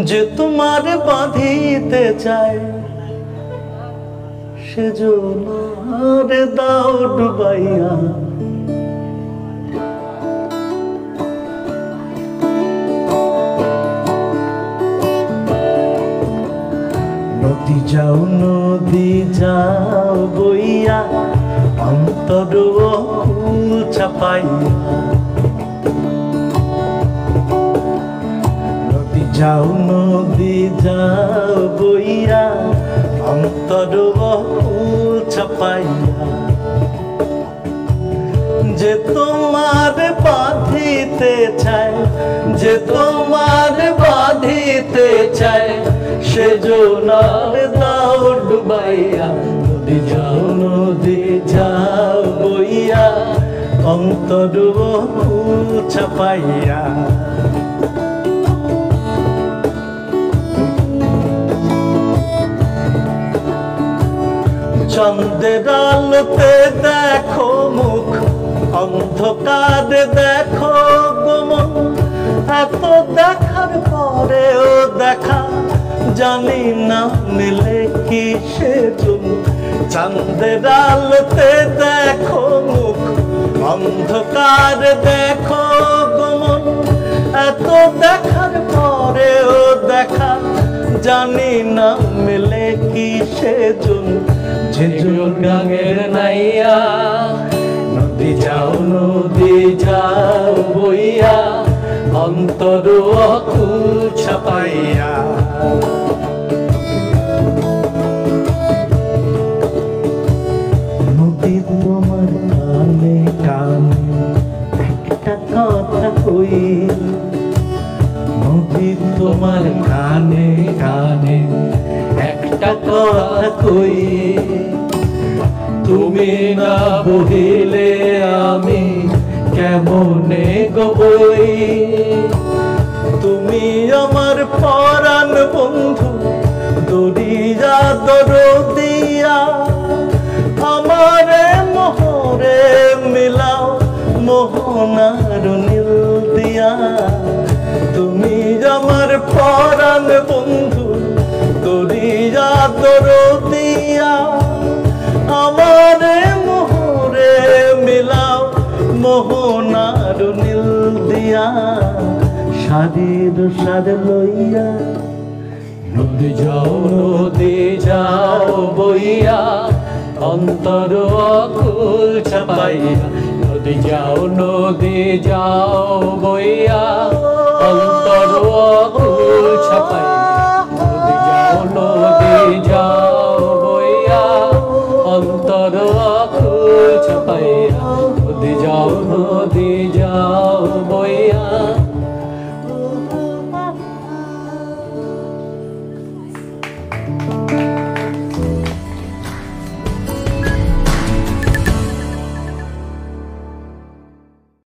যে তোমার বাঁধিতে চায় সেজন্য দাও ডুবাইয়া। নদী যাও নদী যাও বইয়া অন্তর কুল চাপাইয়া। নদী যাও নদী যাও বইয়া অন্তর কুল চাপাইয়া। যে তোমার বাঁধিতে চায় যে তোমার বাঁধিতে চায় সেজন্য দাও ডুবাইয়া। নদী যাও নদী যাও বইয়া অন্তর কুল চাপাইয়া। চন্দ্রের আলোতে দেখো মুখ অন্ধকারে দেখো গোমন। এত দেখার পরেও দেখা জানি না মিলে কি সেজন্য। চন্দ্রের আলোতে দেখো মুখ অন্ধকারে দেখো গোমন। এত দেখার পরেও দেখা জানি না মিলে কি সেজন্য। গাঙের নাইয়া নদী যাও নদী যাও বইয়া অন্তর কুল ছাপাইয়া। নদী তোমার কানে কানে একটা কথা কই। নদী তোমার কানে কানে একটা কথা কই। তুমি না বহিলে আমি কেমনে গবই। তুমি আমার পরাণ বন্ধু দরিয়া দরদিয়া। আমারে মোহরে মিলাও মোহনার নীল দিয়া। তুমি আমার পরাণ বন্ধু দরিয়া দরদিয়া। আমারে মোহরে মিলাও মোহনার নীল দিয়া। সারির সার লইয়া নদী যাও নদী যাও বইয়া অন্তর কুল চাপাইয়া। নদী যাও নদী যাও বইয়া অন্তর কুল চাপাইয়া। নদী যাও নদী যাও বইয়া অন্তর কুল চাপাইয়া। নদী যাও নদী যাও বইয়া